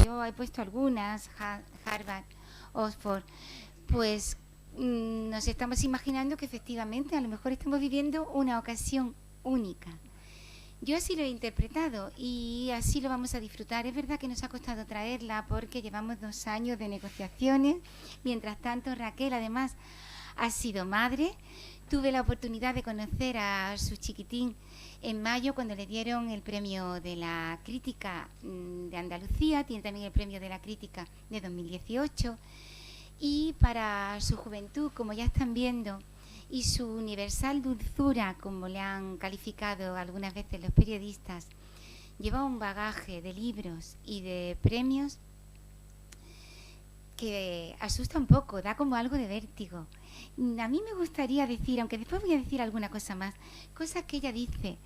yo he puesto algunas, Harvard, Oxford, pues nos estamos imaginando que efectivamente a lo mejor estamos viviendo una ocasión única. Yo así lo he interpretado y así lo vamos a disfrutar. Es verdad que nos ha costado traerla porque llevamos 2 años de negociaciones. Mientras tanto, Raquel además ha sido madre. Tuve la oportunidad de conocer a su chiquitín en mayo cuando le dieron el premio de la crítica de Andalucía. Tiene también el premio de la crítica de 2018. Y para su juventud, como ya están viendo, y su universal dulzura, como le han calificado algunas veces los periodistas, lleva un bagaje de libros y de premios que asusta un poco, da como algo de vértigo. A mí me gustaría decir, aunque después voy a decir alguna cosa más, cosas que ella dice,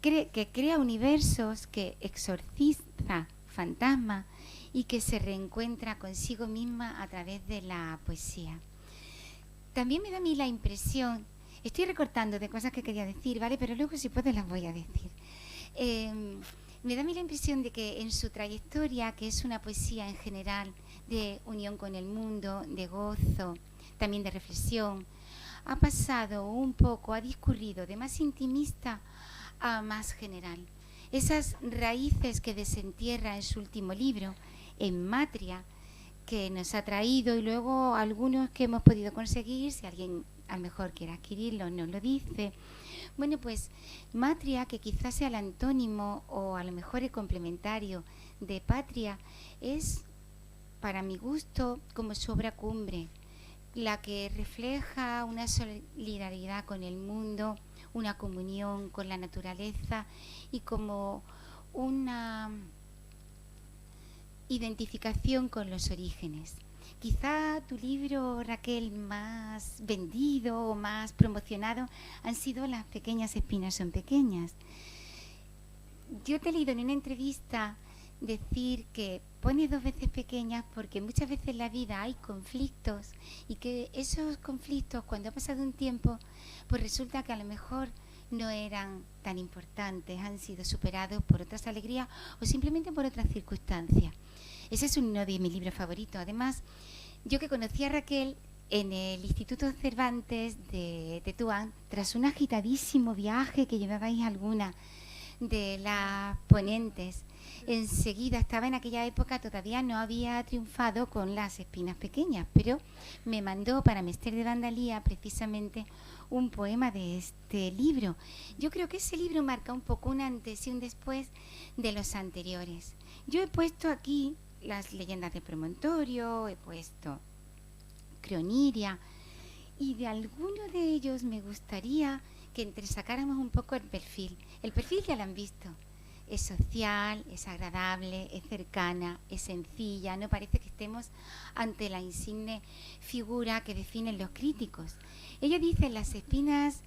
que crea universos, que exorciza fantasmas y que se reencuentra consigo misma a través de la poesía. También me da a mí la impresión, estoy recortando de cosas que quería decir, ¿vale? Pero luego si puedo las voy a decir. Me da a mí la impresión de que en su trayectoria, que es una poesía en general de unión con el mundo, de gozo, también de reflexión, ha pasado un poco, ha discurrido de más intimista a más general. Esas raíces que desentierra en su último libro, en Matria, que nos ha traído, y luego algunos que hemos podido conseguir, si alguien a lo mejor quiere adquirirlo, nos lo dice. Bueno, pues Matria, que quizás sea el antónimo o a lo mejor el complementario de Patria, es para mi gusto como su obra cumbre, la que refleja una solidaridad con el mundo, una comunión con la naturaleza y como una identificación con los orígenes. Quizá tu libro, Raquel, más vendido o más promocionado han sido Las pequeñas espinas son pequeñas. Yo te he leído en una entrevista decir que pone 2 veces pequeñas porque muchas veces en la vida hay conflictos y que esos conflictos, cuando ha pasado un tiempo, pues resulta que a lo mejor no eran tan importantes, han sido superados por otras alegrías o simplemente por otras circunstancias. Ese es uno de mis libros favoritos. Además, yo que conocí a Raquel en el Instituto Cervantes de Tetuán, tras un agitadísimo viaje que llevabais alguna de las ponentes, enseguida estaba en aquella época, todavía no había triunfado con Las espinas pequeñas, pero me mandó para Mester de Vandalía precisamente un poema de este libro. Yo creo que ese libro marca un poco un antes y un después de los anteriores. Yo he puesto aquí las leyendas de Promontorio, he puesto Croniria, y de alguno de ellos me gustaría que entresacáramos un poco el perfil. El perfil ya lo han visto. Es social, es agradable, es cercana, es sencilla. No parece que estemos ante la insigne figura que definen los críticos. Ella dice las pequeñas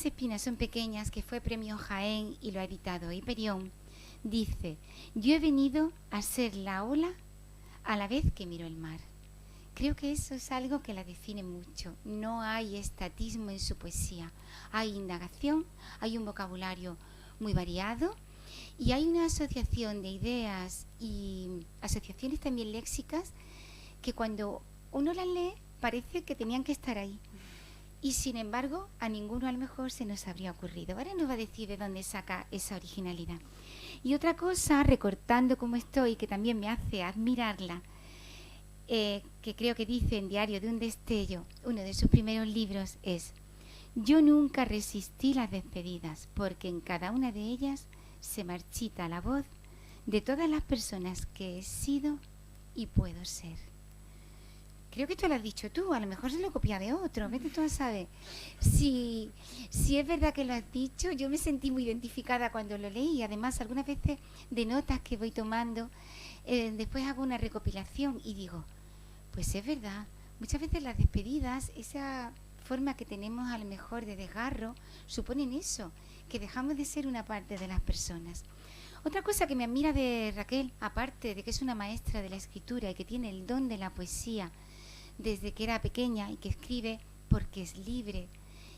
espinas son pequeñas, que fue premio Jaén y lo ha editado Hiperión. Dice, yo he venido a ser la ola a la vez que miro el mar. Creo que eso es algo que la define mucho. No hay estatismo en su poesía. Hay indagación, hay un vocabulario muy variado y hay una asociación de ideas y asociaciones también léxicas que cuando uno las lee parece que tenían que estar ahí. Y sin embargo, a ninguno a lo mejor se nos habría ocurrido. Ahora nos va a decir de dónde saca esa originalidad. Y otra cosa, recortando como estoy, que también me hace admirarla, que creo que dice en Diario de un destello, uno de sus primeros libros, es: yo nunca resistí las despedidas, porque en cada una de ellas se marchita la voz de todas las personas que he sido y puedo ser. Creo que esto lo has dicho tú, a lo mejor se lo copia de otro, vete tú a saber. Si es verdad que lo has dicho, yo me sentí muy identificada cuando lo leí. Además, algunas veces de notas que voy tomando, después hago una recopilación y digo, pues es verdad, muchas veces las despedidas, esa forma que tenemos a lo mejor de desgarro, suponen eso, que dejamos de ser una parte de las personas. Otra cosa que me admira de Raquel, aparte de que es una maestra de la escritura y que tiene el don de la poesía desde que era pequeña y que escribe porque es libre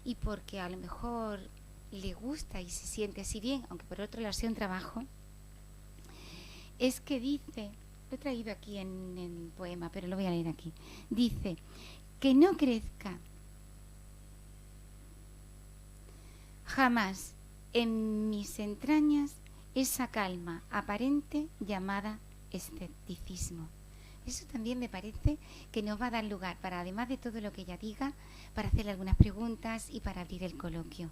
y porque a lo mejor le gusta y se siente así bien, aunque por otro lado sea un trabajo, es que dice, lo he traído aquí en el poema, pero lo voy a leer aquí, dice, que no crezca jamás en mis entrañas esa calma aparente llamada escepticismo. Eso también me parece que nos va a dar lugar para, además de todo lo que ella diga, para hacerle algunas preguntas y para abrir el coloquio.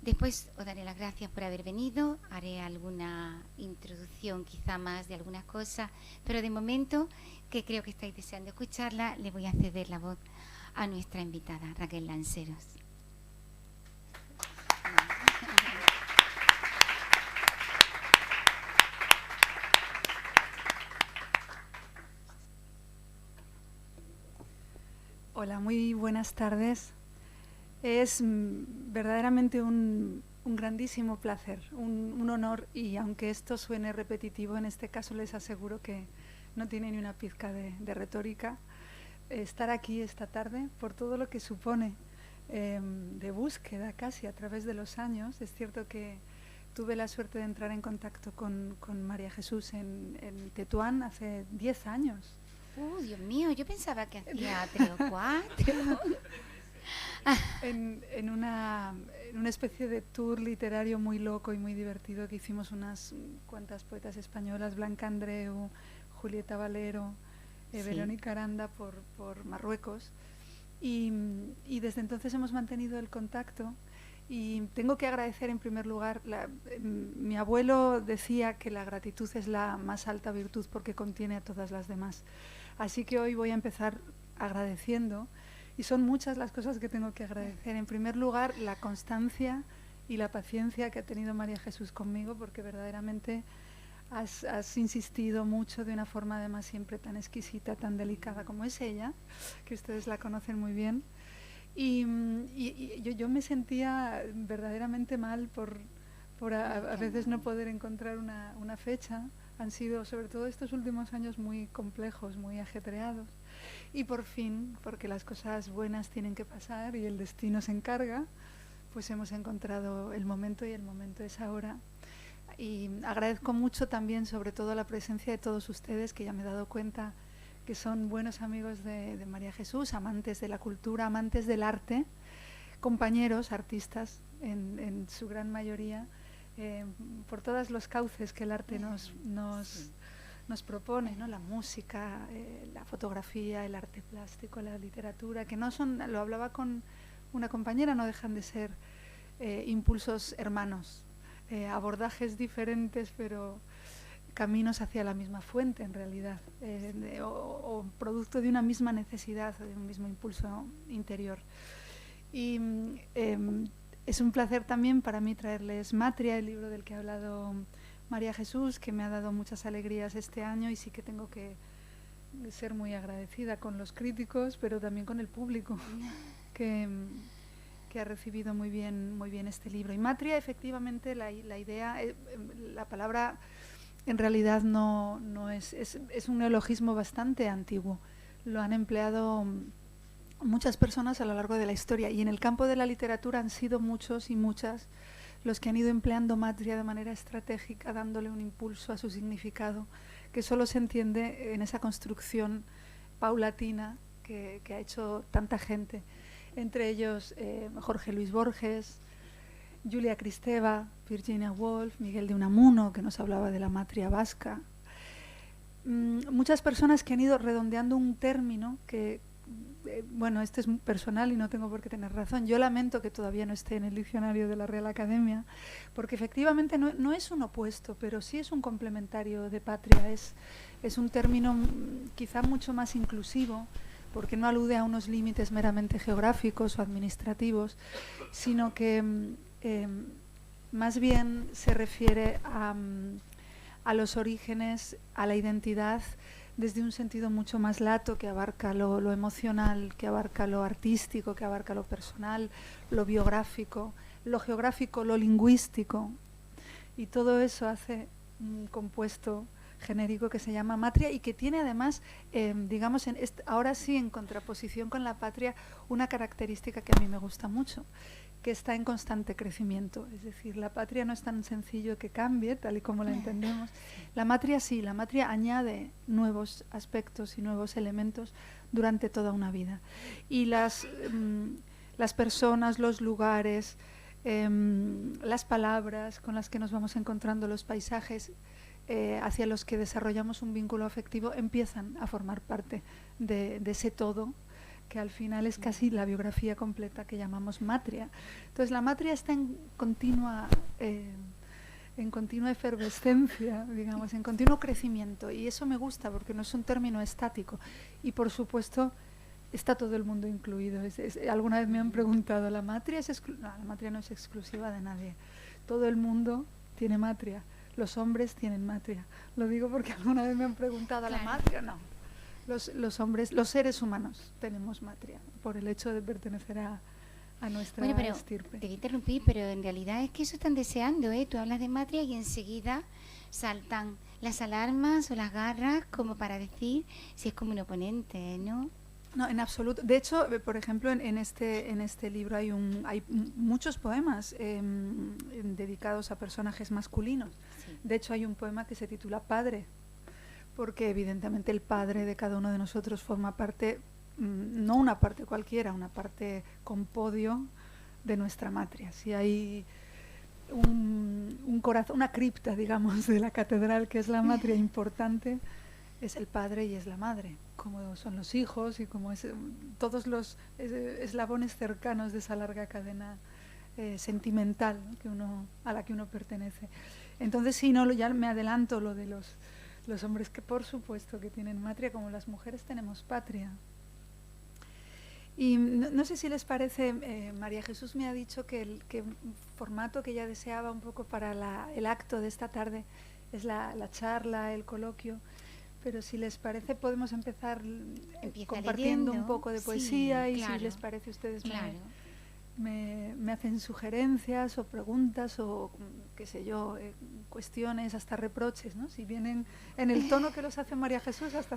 Después os daré las gracias por haber venido, haré alguna introducción quizá más de algunas cosas, pero de momento, que creo que estáis deseando escucharla, le voy a ceder la voz a nuestra invitada, Raquel Lanceros. Hola, muy buenas tardes. Es verdaderamente un grandísimo placer, un honor, y aunque esto suene repetitivo, en este caso les aseguro que no tiene ni una pizca de retórica, estar aquí esta tarde por todo lo que supone de búsqueda casi a través de los años. Es cierto que tuve la suerte de entrar en contacto con María Jesús en Tetuán hace 10 años. Dios mío, yo pensaba que hacía 3 o 4. En una especie de tour literario muy loco y muy divertido que hicimos unas cuantas poetas españolas, Blanca Andreu, Julieta Valero, Sí. Verónica Aranda por Marruecos, y desde entonces hemos mantenido el contacto. Y tengo que agradecer en primer lugar, mi abuelo decía que la gratitud es la más alta virtud porque contiene a todas las demás. Así que hoy voy a empezar agradeciendo, y son muchas las cosas que tengo que agradecer. En primer lugar, la constancia y la paciencia que ha tenido María Jesús conmigo, porque verdaderamente has insistido mucho de una forma además siempre tan exquisita, tan delicada como es ella, que ustedes la conocen muy bien. Y yo me sentía verdaderamente mal por a veces no poder encontrar una fecha. Han sido sobre todo estos últimos años muy complejos, muy ajetreados. Y por fin, porque las cosas buenas tienen que pasar y el destino se encarga, pues hemos encontrado el momento, y el momento es ahora. Y agradezco mucho también, sobre todo, la presencia de todos ustedes, que ya me he dado cuenta que son buenos amigos de María Jesús, amantes de la cultura, amantes del arte, compañeros, artistas en su gran mayoría, por todos los cauces que el arte nos propone, ¿no? La música, la fotografía, el arte plástico, la literatura, que no son, lo hablaba con una compañera, no dejan de ser impulsos hermanos, abordajes diferentes, pero caminos hacia la misma fuente en realidad, o producto de una misma necesidad, de un mismo impulso interior. Y es un placer también para mí traerles Matria, el libro del que ha hablado María Jesús, que me ha dado muchas alegrías este año, y sí que tengo que ser muy agradecida con los críticos, pero también con el público, que ha recibido muy bien este libro. Y Matria, efectivamente, la idea, la palabra en realidad no es un neologismo bastante antiguo. Lo han empleado muchas personas a lo largo de la historia, y en el campo de la literatura han sido muchos y muchas los que han ido empleando Matria de manera estratégica, dándole un impulso a su significado, que solo se entiende en esa construcción paulatina que ha hecho tanta gente, entre ellos Jorge Luis Borges, Julia Kristeva, Virginia Woolf, Miguel de Unamuno, que nos hablaba de la Matria vasca. Muchas personas que han ido redondeando un término que, bueno, este es personal y no tengo por qué tener razón. Yo lamento que todavía no esté en el diccionario de la Real Academia, porque efectivamente no es un opuesto, pero sí es un complementario de patria. Es un término quizá mucho más inclusivo, porque no alude a unos límites meramente geográficos o administrativos, sino que más bien se refiere a los orígenes, a la identidad, desde un sentido mucho más lato, que abarca lo emocional, que abarca lo artístico, que abarca lo personal, lo biográfico, lo geográfico, lo lingüístico. Y todo eso hace un compuesto genérico que se llama Matria, y que tiene además, digamos, ahora sí en contraposición con la patria, una característica que a mí me gusta mucho, que está en constante crecimiento. Es decir, la patria no es tan sencillo que cambie, tal y como la entendemos. La matria sí, la matria añade nuevos aspectos y nuevos elementos durante toda una vida. Y las personas, los lugares, las palabras con las que nos vamos encontrando, los paisajes hacia los que desarrollamos un vínculo afectivo, empiezan a formar parte de ese todo, que al final es casi la biografía completa que llamamos matria. Entonces la matria está en continua efervescencia, digamos, en continuo crecimiento, y eso me gusta porque no es un término estático, y por supuesto está todo el mundo incluido. Alguna vez me han preguntado, ¿la matria no, la matria no es exclusiva de nadie. Todo el mundo tiene matria. Los hombres tienen matria. Lo digo porque alguna vez me han preguntado, ¿la matria? No. Los hombres, los seres humanos tenemos matria por el hecho de pertenecer a nuestra estirpe. Te voy a interrumpir, pero en realidad es que eso están deseando, ¿eh? Tú hablas de matria y enseguida saltan las alarmas o las garras como para decir si es como un oponente, ¿no? No, en absoluto. De hecho, por ejemplo, en este libro hay muchos poemas dedicados a personajes masculinos. Sí. De hecho, hay un poema que se titula Padre, porque evidentemente el padre de cada uno de nosotros forma parte, no una parte cualquiera, una parte con podio de nuestra matria. Si hay un corazón, una cripta, digamos, de la catedral que es la matria importante, es el padre y es la madre, como son los hijos y como todos los eslabones cercanos de esa larga cadena sentimental, ¿no? a la que uno pertenece. Entonces, sí, no, ya me adelanto lo de los hombres, que por supuesto que tienen matria, como las mujeres tenemos patria. Y no sé si les parece, María Jesús me ha dicho que el formato que ella deseaba un poco para el acto de esta tarde es la charla, el coloquio. Pero si les parece podemos empezar compartiendo un poco de poesía, sí, y claro, si les parece ustedes me hacen sugerencias o preguntas o qué sé yo, cuestiones, hasta reproches, ¿no? Si vienen en el tono que los hace María Jesús, hasta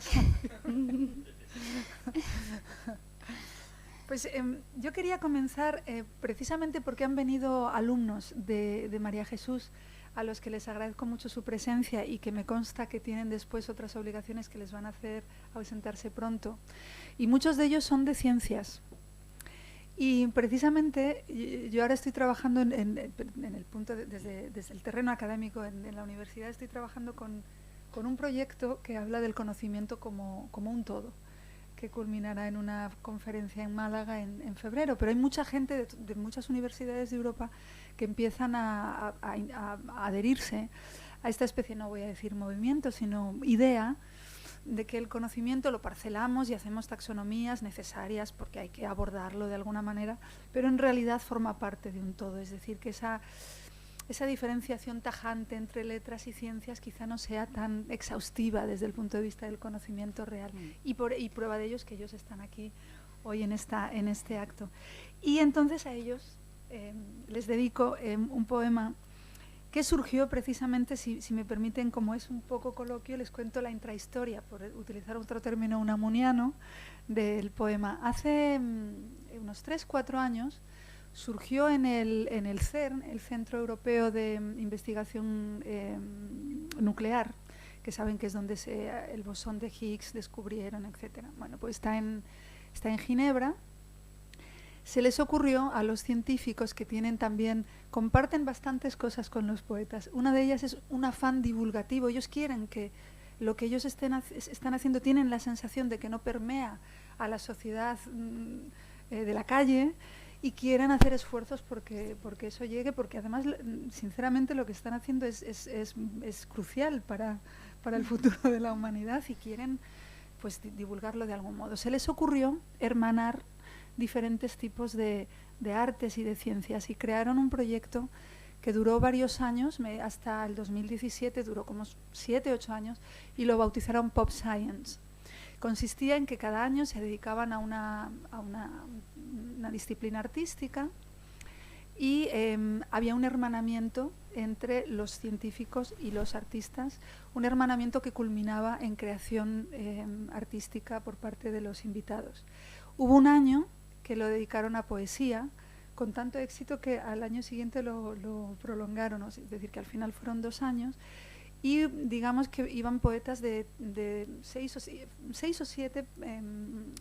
Pues yo quería comenzar precisamente porque han venido alumnos de María Jesús, a los que les agradezco mucho su presencia y que me consta que tienen después otras obligaciones que les van a hacer ausentarse pronto. Y muchos de ellos son de ciencias. Y precisamente yo ahora estoy trabajando en el punto, desde el terreno académico en la universidad, estoy trabajando con un proyecto que habla del conocimiento como un todo, que culminará en una conferencia en Málaga en febrero. Pero hay mucha gente de muchas universidades de Europa que empiezan a adherirse a esta especie, no voy a decir movimiento, sino idea de que el conocimiento lo parcelamos y hacemos taxonomías necesarias porque hay que abordarlo de alguna manera, pero en realidad forma parte de un todo. Es decir, que esa diferenciación tajante entre letras y ciencias quizá no sea tan exhaustiva desde el punto de vista del conocimiento real. Y prueba de ello es que ellos están aquí hoy en este acto. Y entonces a ellos les dedico un poema que surgió precisamente, si me permiten, como es un poco coloquio, les cuento la intrahistoria, por utilizar otro término unamuniano, del poema. Hace unos 3-4 años surgió en el CERN, el Centro Europeo de Investigación Nuclear, que saben que es donde el bosón de Higgs descubrieron, etc. Bueno, pues está en Ginebra. Se les ocurrió a los científicos, que comparten bastantes cosas con los poetas. Una de ellas es un afán divulgativo. Ellos quieren que lo que ellos están haciendo, tienen la sensación de que no permea a la sociedad de la calle, y quieren hacer esfuerzos porque eso llegue, porque además, sinceramente, lo que están haciendo es crucial para el futuro de la humanidad, y quieren pues divulgarlo de algún modo. Se les ocurrió hermanar diferentes tipos de artes y de ciencias, y crearon un proyecto que duró varios años, hasta el 2017, duró como 7-8 años, y lo bautizaron Pop Science. Consistía en que cada año se dedicaban a una disciplina artística, y había un hermanamiento entre los científicos y los artistas, un hermanamiento que culminaba en creación artística por parte de los invitados. Hubo un año que lo dedicaron a poesía, con tanto éxito que al año siguiente lo prolongaron, es decir, que al final fueron 2 años. Y digamos que iban poetas de 6 o 7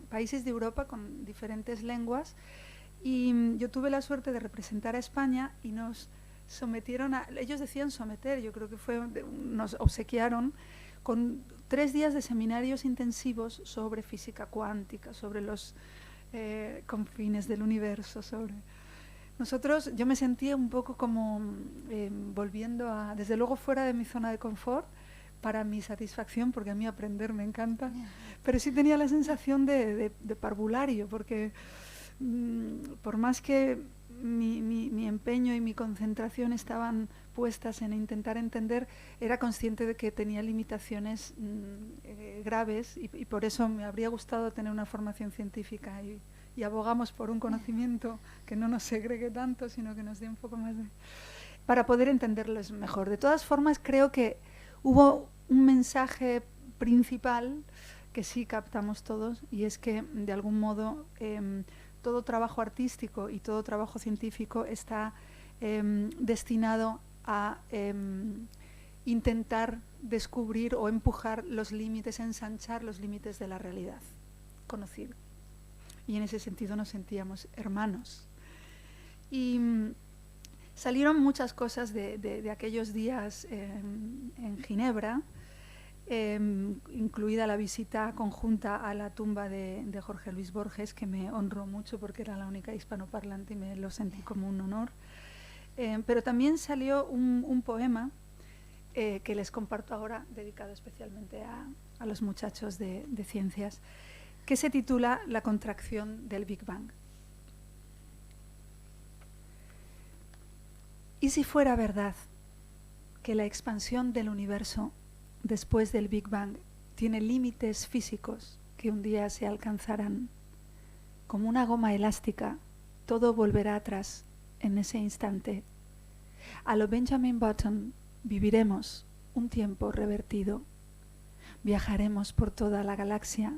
países de Europa con diferentes lenguas. Y yo tuve la suerte de representar a España y nos sometieron ellos decían someter, yo creo que nos obsequiaron con 3 días de seminarios intensivos sobre física cuántica, sobre los confines del universo, Nosotros, yo me sentía un poco como volviendo desde luego fuera de mi zona de confort, para mi satisfacción, porque a mí aprender me encanta, pero sí tenía la sensación de parvulario, porque por más que mi empeño y mi concentración estaban puestas en intentar entender, era consciente de que tenía limitaciones graves y por eso me habría gustado tener una formación científica y abogamos por un conocimiento que no nos segregue tanto, sino que nos dé un poco más para poder entenderlos mejor. De todas formas, creo que hubo un mensaje principal que sí captamos todos, y es que, de algún modo, todo trabajo artístico y todo trabajo científico está destinado a intentar descubrir o empujar los límites, ensanchar los límites de la realidad conocida. Y en ese sentido nos sentíamos hermanos. Y salieron muchas cosas de aquellos días en Ginebra, incluida la visita conjunta a la tumba de Jorge Luis Borges, que me honró mucho porque era la única hispanoparlante y me lo sentí como un honor. Pero también salió un poema que les comparto ahora, dedicado especialmente a los muchachos de ciencias, que se titula La contracción del Big Bang. ¿Y si fuera verdad que la expansión del universo después del Big Bang tiene límites físicos que un día se alcanzarán? Como una goma elástica, todo volverá atrás en ese instante. A lo Benjamin Button viviremos un tiempo revertido. Viajaremos por toda la galaxia.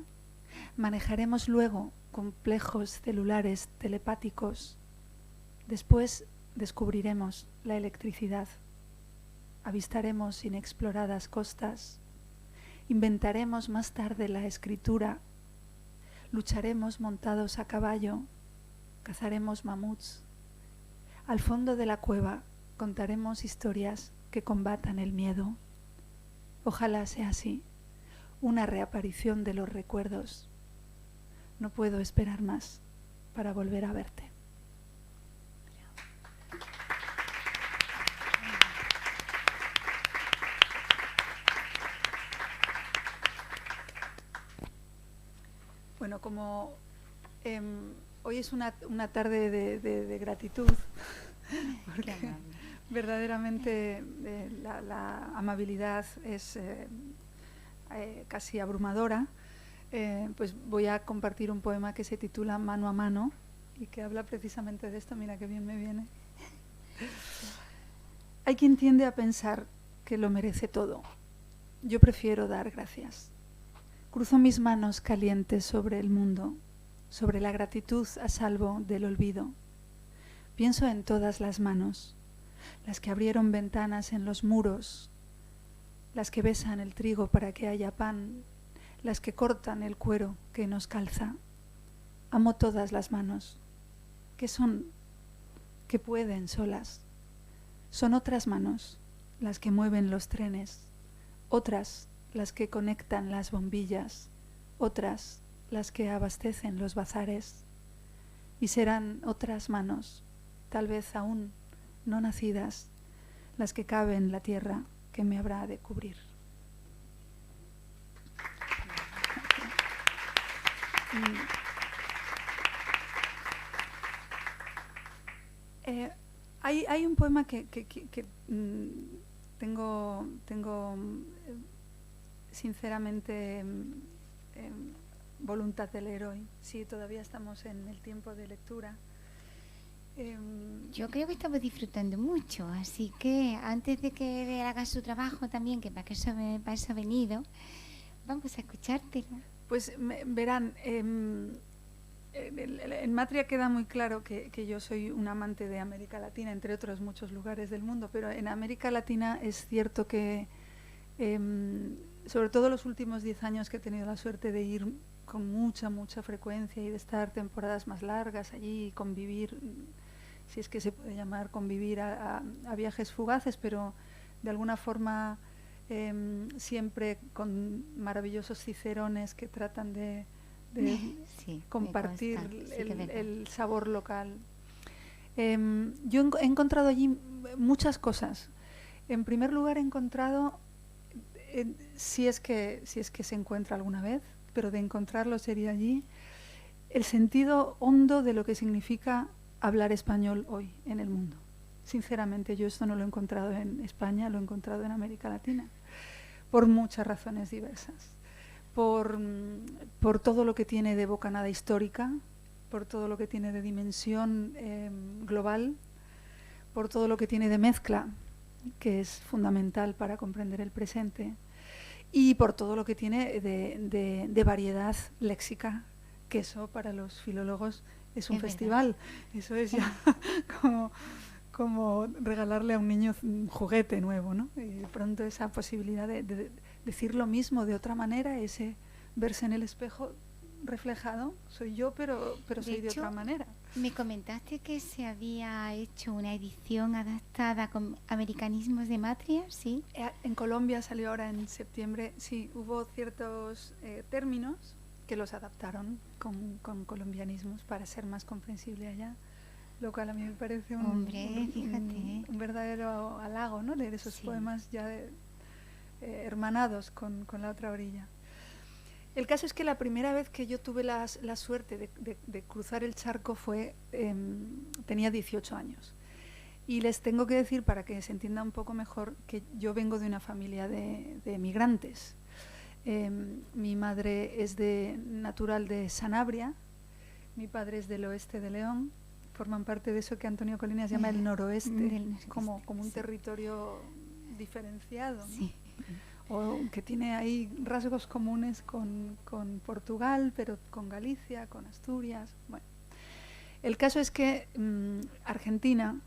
Manejaremos luego complejos celulares telepáticos. Después descubriremos la electricidad. Avistaremos inexploradas costas. Inventaremos más tarde la escritura. Lucharemos montados a caballo. Cazaremos mamuts. Al fondo de la cueva contaremos historias que combatan el miedo. Ojalá sea así, una reaparición de los recuerdos. No puedo esperar más para volver a verte. Bueno, como hoy es una tarde de gratitud, porque verdaderamente la amabilidad es casi abrumadora, pues voy a compartir un poema que se titula Mano a mano y que habla precisamente de esto. Mira qué bien me viene. Hay quien tiende a pensar que lo merece todo. Yo prefiero dar gracias. Cruzo mis manos calientes sobre el mundo, sobre la gratitud a salvo del olvido. Pienso en todas las manos, las que abrieron ventanas en los muros, las que besan el trigo para que haya pan, las que cortan el cuero que nos calza. Amo todas las manos, que son, que pueden solas. Son otras manos las que mueven los trenes, otras las que conectan las bombillas, otras las que abastecen los bazares, y serán otras manos, tal vez aún no nacidas, las que caben la tierra que me habrá de cubrir. Hay un poema que tengo sinceramente voluntad de leer hoy. Sí, todavía estamos en el tiempo de lectura. Yo creo que estamos disfrutando mucho, así que antes de que él haga su trabajo también, que para eso ha venido, vamos a escuchártelo. Pues verán, En Matria queda muy claro que yo soy un amante de América Latina, entre otros muchos lugares del mundo, pero en América Latina es cierto que, sobre todo los últimos 10 años que he tenido la suerte de ir con mucha frecuencia y de estar temporadas más largas allí y convivir, si es que se puede llamar convivir a viajes fugaces, pero de alguna forma siempre con maravillosos cicerones que tratan de Sí, compartir me consta, sí que es verdad. el sabor local. Yo he encontrado allí muchas cosas. En primer lugar he encontrado, si es que se encuentra alguna vez, pero de encontrarlo sería allí, el sentido hondo de lo que significa hablar español hoy en el mundo. Sinceramente, yo esto no lo he encontrado en España, lo he encontrado en América Latina, por muchas razones diversas. Por todo lo que tiene de bocanada histórica, por todo lo que tiene de dimensión global, por todo lo que tiene de mezcla, que es fundamental para comprender el presente, y por todo lo que tiene de variedad léxica, que eso para los filólogos es un festival. Eso es ya como regalarle a un niño un juguete nuevo, ¿no? Y de pronto esa posibilidad de decir lo mismo de otra manera, ese verse en el espejo reflejado, soy yo, pero soy de otra manera. Me comentaste que se había hecho una edición adaptada con americanismos de Matria, ¿sí? En Colombia salió ahora en septiembre, sí, hubo ciertos términos que los adaptaron con colombianismos para ser más comprensible allá, lo cual a mí me parece un verdadero halago, ¿no? Leer esos poemas ya hermanados con la otra orilla. El caso es que la primera vez que yo tuve la suerte de cruzar el charco fue, tenía 18 años. Y les tengo que decir, para que se entienda un poco mejor, que yo vengo de una familia de migrantes. Mi madre es natural de Sanabria, mi padre es del oeste de León, forman parte de eso que Antonio Colinas llama el noroeste, como un territorio diferenciado, ¿no? Sí. O que tiene ahí rasgos comunes con Portugal, pero con Galicia, con Asturias. Bueno, el caso es que Argentina,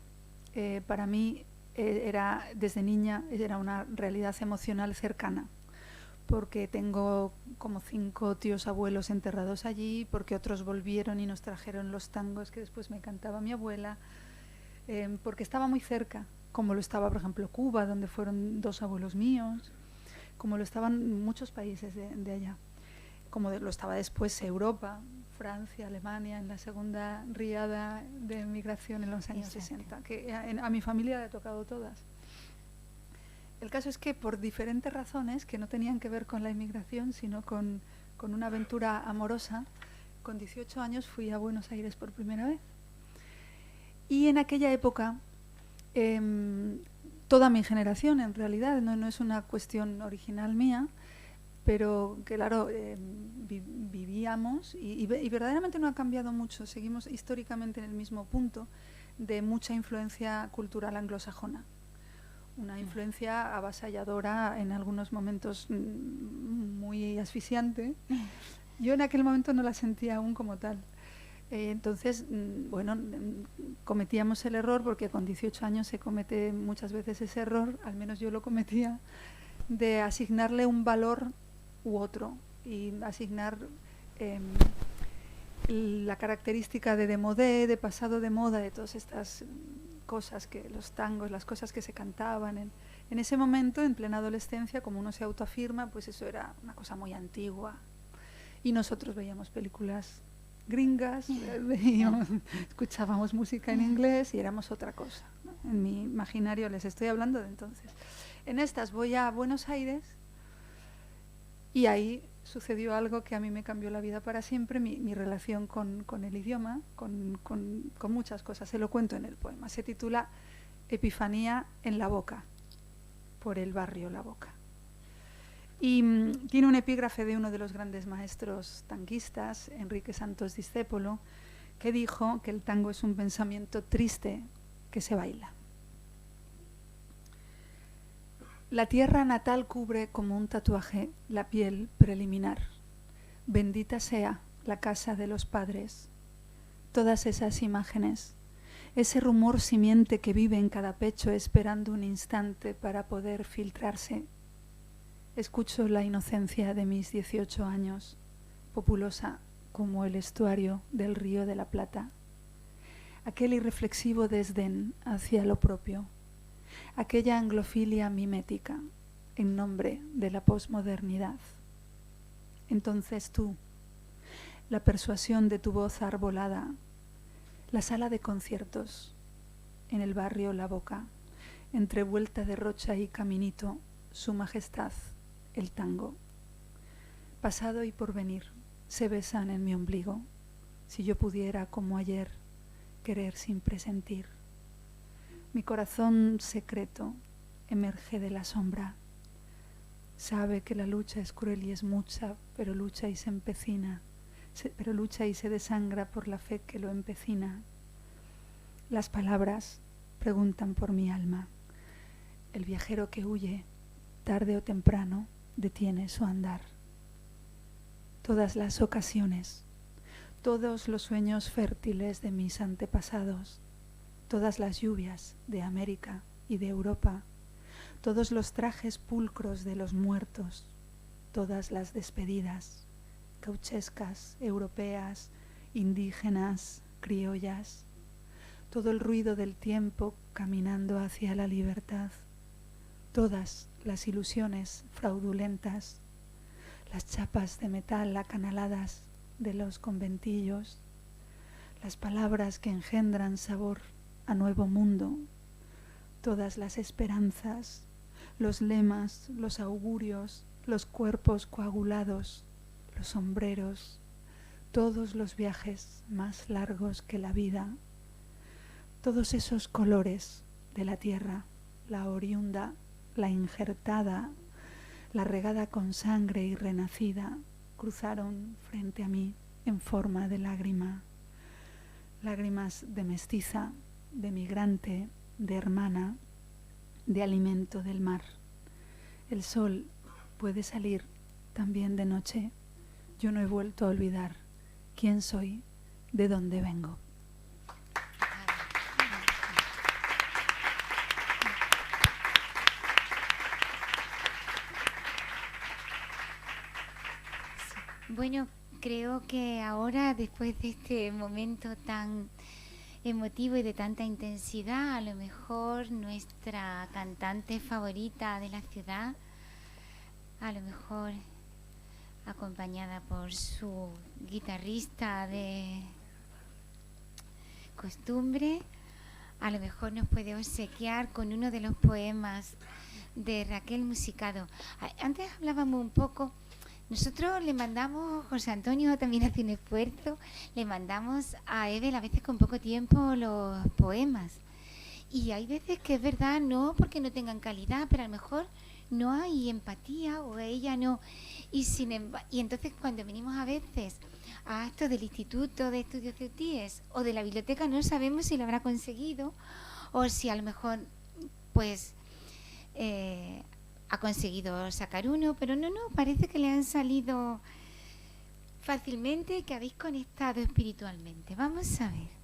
para mí, era desde niña, era una realidad emocional cercana, porque tengo como 5 tíos abuelos enterrados allí, porque otros volvieron y nos trajeron los tangos que después me cantaba mi abuela, porque estaba muy cerca, como lo estaba, por ejemplo, Cuba, donde fueron 2 abuelos míos, como lo estaban muchos países de allá, como lo estaba después Europa, Francia, Alemania, en la segunda riada de migración en los años 60, que a mi familia le ha tocado todas. El caso es que por diferentes razones que no tenían que ver con la inmigración, sino con una aventura amorosa, con 18 años fui a Buenos Aires por primera vez. Y en aquella época, toda mi generación en realidad, no es una cuestión original mía, pero que claro, vivíamos y verdaderamente no ha cambiado mucho, seguimos históricamente en el mismo punto de mucha influencia cultural anglosajona. Una influencia avasalladora, en algunos momentos muy asfixiante. Yo en aquel momento no la sentía aún como tal. Entonces, bueno, cometíamos el error, porque con 18 años se comete muchas veces ese error, al menos yo lo cometía, de asignarle un valor u otro y asignar la característica de démodé, de pasado de moda, de todas estas cosas, que los tangos, las cosas que se cantaban en ese momento, en plena adolescencia, como uno se autoafirma, pues eso era una cosa muy antigua. Y nosotros veíamos películas gringas, escuchábamos música en inglés y éramos otra cosa, ¿no? En mi imaginario les estoy hablando de entonces. En estas voy a Buenos Aires y ahí sucedió algo que a mí me cambió la vida para siempre, mi relación con el idioma, con muchas cosas. Se lo cuento en el poema. Se titula Epifanía en la Boca, por el barrio La Boca. Y tiene un epígrafe de uno de los grandes maestros tanguistas, Enrique Santos Discépolo, que dijo que el tango es un pensamiento triste que se baila. La tierra natal cubre como un tatuaje la piel preliminar. Bendita sea la casa de los padres todas esas imágenes, ese rumor simiente que vive en cada pecho esperando un instante para poder filtrarse. Escucho la inocencia de mis 18 años, populosa como el estuario del Río de la Plata. Aquel irreflexivo desdén hacia lo propio, aquella anglofilia mimética en nombre de la posmodernidad. Entonces tú, la persuasión de tu voz arbolada, la sala de conciertos, en el barrio La Boca, entre Vuelta de Rocha y Caminito, su majestad, el tango. Pasado y porvenir se besan en mi ombligo, si yo pudiera, como ayer, querer sin presentir. Mi corazón secreto emerge de la sombra. Sabe que la lucha es cruel y es mucha, pero lucha y se empecina, pero lucha y se desangra por la fe que lo empecina. Las palabras preguntan por mi alma. El viajero que huye, tarde o temprano, detiene su andar. Todas las ocasiones, todos los sueños fértiles de mis antepasados, todas las lluvias de América y de Europa, todos los trajes pulcros de los muertos, todas las despedidas, gauchescas, europeas, indígenas, criollas, todo el ruido del tiempo caminando hacia la libertad, todas las ilusiones fraudulentas, las chapas de metal acanaladas de los conventillos, las palabras que engendran sabor a nuevo mundo, todas las esperanzas, los lemas, los augurios, los cuerpos coagulados, los sombreros, todos los viajes más largos que la vida, todos esos colores de la tierra, la oriunda, la injertada, la regada con sangre y renacida, cruzaron frente a mí en forma de lágrima, lágrimas de mestiza, de migrante, de hermana, de alimento del mar. El sol puede salir también de noche. Yo no he vuelto a olvidar quién soy, de dónde vengo. Bueno, creo que ahora, después de este momento tan emotivo y de tanta intensidad, a lo mejor nuestra cantante favorita de la ciudad, a lo mejor acompañada por su guitarrista de costumbre, a lo mejor nos puede obsequiar con uno de los poemas de Raquel Musicado. Antes hablábamos un poco. Nosotros le mandamos, José Antonio también hace un esfuerzo, le mandamos a Evel a veces con poco tiempo los poemas. Y hay veces que es verdad, no porque no tengan calidad, pero a lo mejor no hay empatía o ella no. Y entonces cuando venimos a veces a esto del Instituto de Estudios CETIES o de la biblioteca, no sabemos si lo habrá conseguido o si a lo mejor pues ha conseguido sacar uno, pero no, parece que le han salido fácilmente, que habéis conectado espiritualmente. Vamos a ver.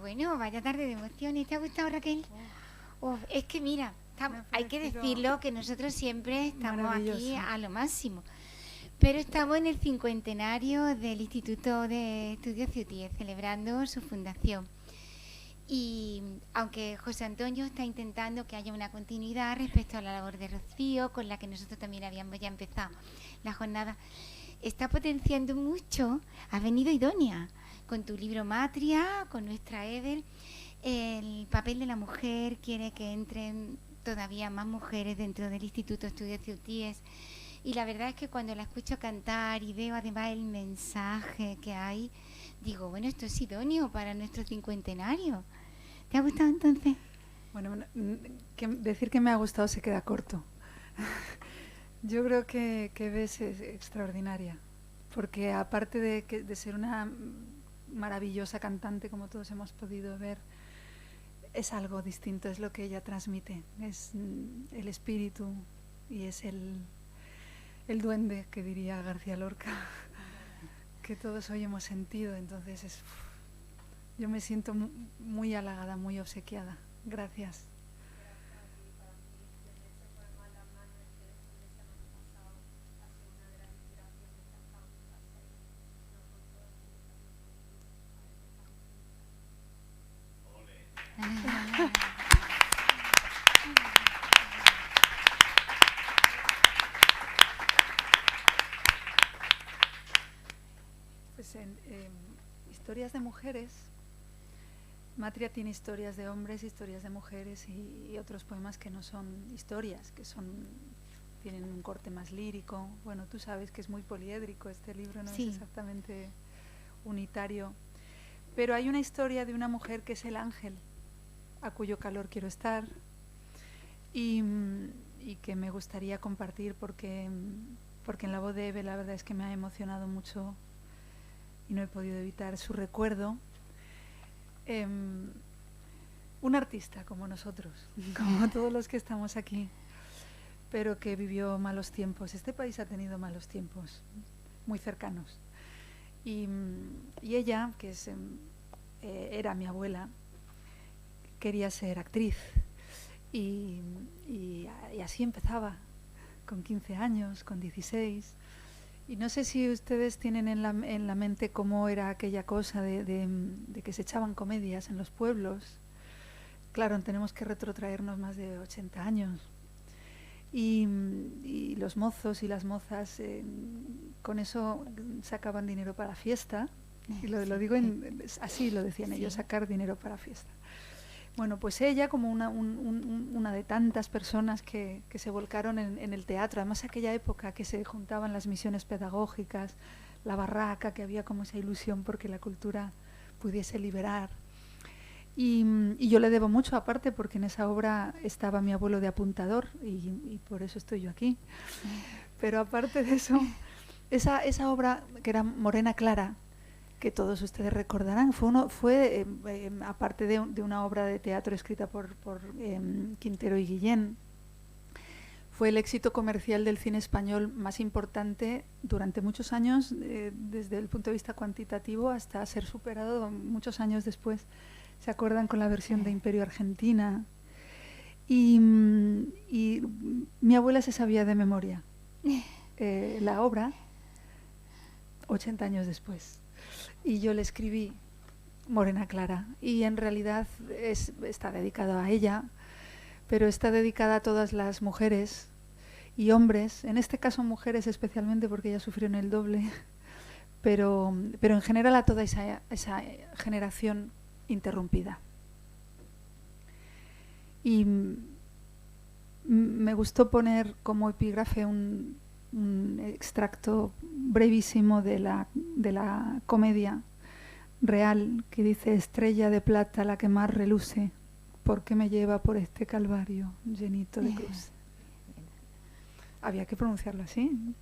Bueno, vaya tarde de emociones. ¿Te ha gustado, Raquel? Es que mira, hay que decirlo que nosotros siempre estamos aquí a lo máximo. Pero estamos en el 50º del Instituto de Estudios Ciutíes, celebrando su fundación. Y aunque José Antonio está intentando que haya una continuidad respecto a la labor de Rocío, con la que nosotros también habíamos ya empezado la jornada, está potenciando mucho, has venido idónea, con tu libro Matria, con nuestra Eder, el papel de la mujer, quiere que entren todavía más mujeres dentro del Instituto de Estudios Ciutíes. Y la verdad es que cuando la escucho cantar y veo además el mensaje que hay, digo, bueno, esto es idóneo para nuestro 50º. ¿Te ha gustado entonces? Bueno, decir que me ha gustado se queda corto. Yo creo que Bes es extraordinaria, porque aparte de ser una maravillosa cantante, como todos hemos podido ver, es algo distinto, es lo que ella transmite, es el espíritu y es el duende, que diría García Lorca, que todos hoy hemos sentido. Entonces yo me siento muy halagada, muy obsequiada. Gracias. Pues en historias de mujeres, Matria tiene historias de hombres, historias de mujeres y otros poemas que no son historias, tienen un corte más lírico. Bueno, tú sabes que es muy poliédrico este libro, no Sí. Es exactamente unitario. Pero hay una historia de una mujer que es el ángel, a cuyo calor quiero estar, y que me gustaría compartir porque en la voz de Eve la verdad es que me ha emocionado mucho y no he podido evitar su recuerdo. Un artista como nosotros, como todos los que estamos aquí, pero que vivió malos tiempos. Este país ha tenido malos tiempos muy cercanos. Y ella, que era mi abuela, quería ser actriz. Y así empezaba, con 15 años, con 16. Y no sé si ustedes tienen en la mente cómo era aquella cosa de que se echaban comedias en los pueblos. Claro, tenemos que retrotraernos más de 80 años. Y los mozos y las mozas con eso sacaban dinero para fiesta. Y lo digo así lo decían ellos, sacar dinero para fiesta. Bueno, pues ella, como una de tantas personas que se volcaron en el teatro, además aquella época que se juntaban las misiones pedagógicas, la barraca, que había como esa ilusión porque la cultura pudiese liberar. Y yo le debo mucho, aparte, porque en esa obra estaba mi abuelo de apuntador y por eso estoy yo aquí. Pero aparte de eso, esa obra, que era Morena Clara, que todos ustedes recordarán, fue aparte de una obra de teatro escrita por Quintero y Guillén, fue el éxito comercial del cine español más importante durante muchos años, desde el punto de vista cuantitativo hasta ser superado muchos años después. ¿Se acuerdan con la versión de Imperio Argentina? Y mi abuela se sabía de memoria la obra 80 años después. Y yo le escribí Morena Clara. Y en realidad está dedicado a ella, pero está dedicada a todas las mujeres y hombres, en este caso mujeres especialmente porque ellas sufrieron el doble, pero en general a toda esa generación interrumpida. Y me gustó poner como epígrafe un extracto brevísimo de la comedia real que dice: estrella de plata la que más reluce, ¿por qué me lleva por este calvario llenito de cruz? Había que pronunciarlo así.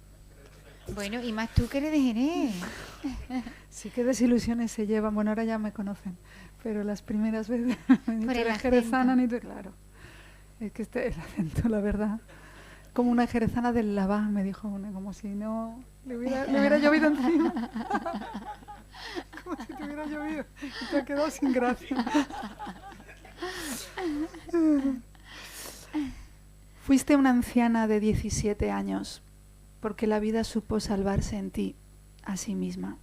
Bueno, y más tú que eres de Jerez. Sí, qué desilusiones se llevan. Bueno, ahora ya me conocen, pero las primeras veces me Por el jerezana, acento. ni tú, claro. Es que el acento, la verdad. Como una jerezana del Lavá, me dijo una, como si no le hubiera llovido encima. Como si te hubiera llovido y te ha quedado sin gracia. Fuiste una anciana de 17 años, porque la vida supo salvarse en ti a sí misma.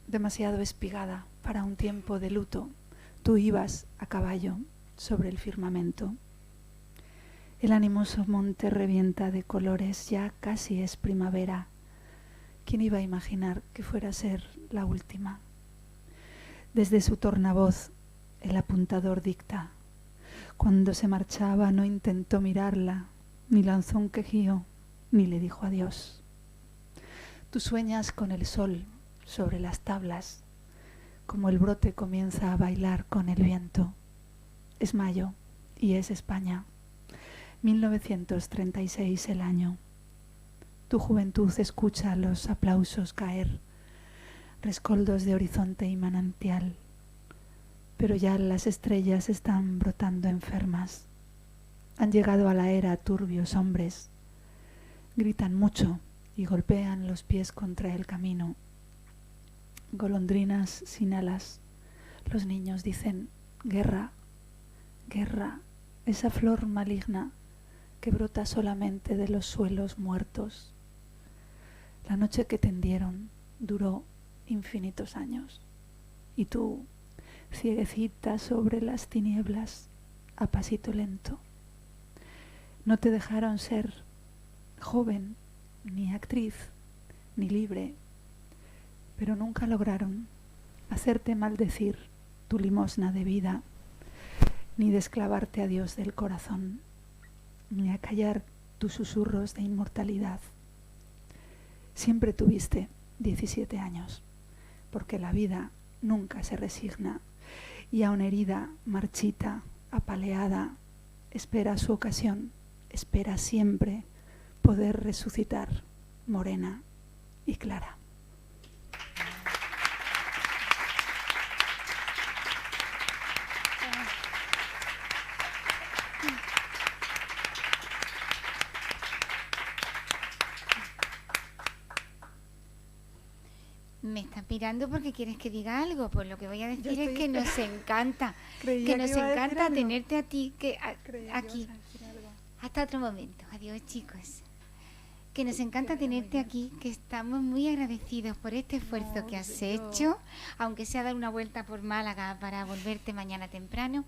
Demasiado espigada para un tiempo de luto, tú ibas a caballo sobre el firmamento. El animoso monte revienta de colores, ya casi es primavera. ¿Quién iba a imaginar que fuera a ser la última? Desde su tornavoz, el apuntador dicta. Cuando se marchaba no intentó mirarla, ni lanzó un quejío, ni le dijo adiós. Tú sueñas con el sol sobre las tablas, como el brote comienza a bailar con el viento. Es mayo y es España. 1936 el año. Tu juventud escucha los aplausos caer, rescoldos de horizonte y manantial. Pero ya las estrellas están brotando enfermas. Han llegado a la era turbios hombres. Gritan mucho y golpean los pies contra el camino. Golondrinas sin alas. Los niños dicen: guerra, guerra, esa flor maligna que brota solamente de los suelos muertos. La noche que tendieron duró infinitos años. Y tú, cieguecita sobre las tinieblas, a pasito lento. No te dejaron ser joven, ni actriz, ni libre, pero nunca lograron hacerte maldecir tu limosna de vida, ni desclavarte a Dios del corazón, ni acallar tus susurros de inmortalidad. Siempre tuviste 17 años, porque la vida nunca se resigna y aun herida, marchita, apaleada, espera su ocasión, espera siempre poder resucitar morena y clara. Me estás mirando porque quieres que diga algo. Pues lo que voy a decir es que nos encanta, Creía que nos que iba a decir encanta algo. tenerte a ti, Creía que aquí. ibas a decir algo. Hasta otro momento. Adiós, chicos. Que nos encanta tenerte aquí, que estamos muy agradecidos por este esfuerzo que has hecho, aunque sea dar una vuelta por Málaga para volverte mañana temprano.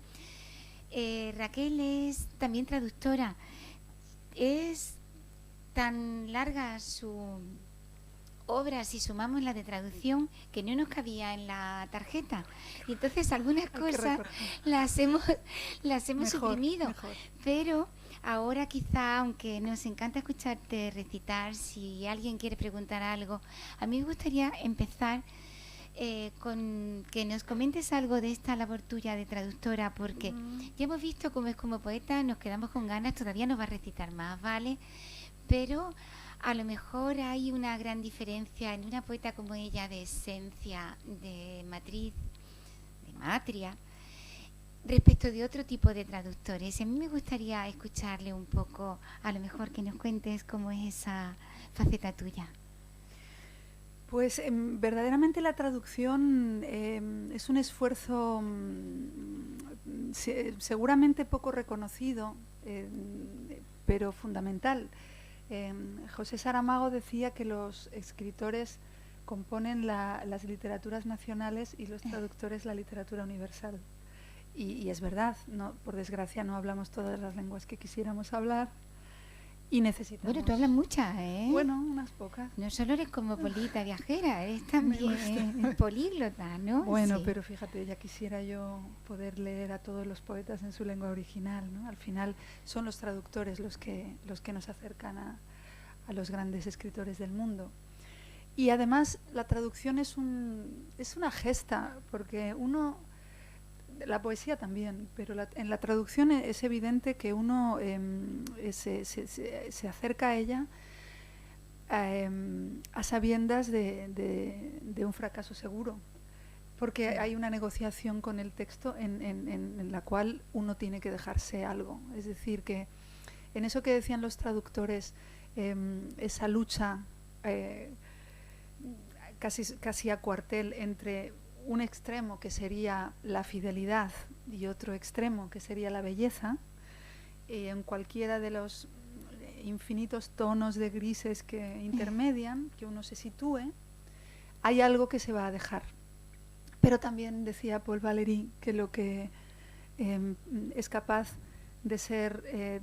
Raquel es también traductora. Es tan larga su obras, si sumamos la de traducción, que no nos cabía en la tarjeta. Y entonces algunas cosas las hemos mejor, suprimido. Mejor. Pero ahora quizá, aunque nos encanta escucharte recitar, si alguien quiere preguntar algo, a mí me gustaría empezar con que nos comentes algo de esta labor tuya de traductora, porque ya hemos visto cómo es como poeta, nos quedamos con ganas, todavía nos va a recitar más, ¿vale? Pero a lo mejor hay una gran diferencia en una poeta como ella, de esencia, de matriz, de matria, respecto de otro tipo de traductores. A mí me gustaría escucharle un poco, a lo mejor que nos cuentes cómo es esa faceta tuya. Pues verdaderamente la traducción es un esfuerzo seguramente poco reconocido, pero fundamental. José Saramago decía que los escritores componen las literaturas nacionales y los traductores la literatura universal. Y es verdad, no, por desgracia no hablamos todas las lenguas que quisiéramos hablar. Y necesitamos... Bueno, tú hablas muchas, ¿eh? Bueno, unas pocas. No solo eres cosmopolita viajera, eres también políglota, ¿no? Bueno, sí. Pero fíjate, ya quisiera yo poder leer a todos los poetas en su lengua original, ¿no? Al final son los traductores los que nos acercan a los grandes escritores del mundo. Y además la traducción es una gesta, porque uno... La poesía también, pero en la traducción es evidente que uno se acerca a ella a sabiendas de un fracaso seguro, porque hay una negociación con el texto en la cual uno tiene que dejarse algo. Es decir, que en eso que decían los traductores, esa lucha casi a cuartel entre un extremo que sería la fidelidad y otro extremo que sería la belleza, en cualquiera de los infinitos tonos de grises que intermedian, que uno se sitúe, hay algo que se va a dejar. Pero también decía Paul Valéry que lo que es capaz de ser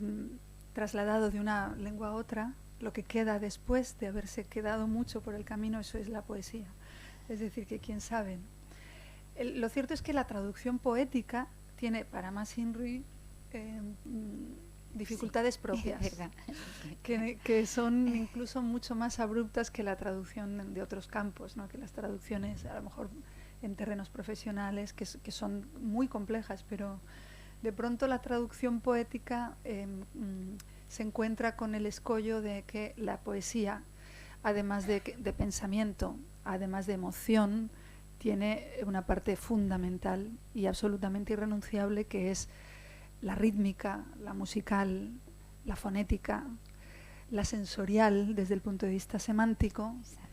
trasladado de una lengua a otra, lo que queda después de haberse quedado mucho por el camino, eso es la poesía. Es decir, que quién sabe. Lo cierto es que la traducción poética tiene, para Mas Inri, dificultades propias, que son incluso mucho más abruptas que la traducción de otros campos, ¿no? Que las traducciones, a lo mejor en terrenos profesionales, que son muy complejas, pero de pronto la traducción poética se encuentra con el escollo de que la poesía, además de pensamiento, además de emoción, tiene una parte fundamental y absolutamente irrenunciable, que es la rítmica, la musical, la fonética, la sensorial desde el punto de vista semántico. Exacto.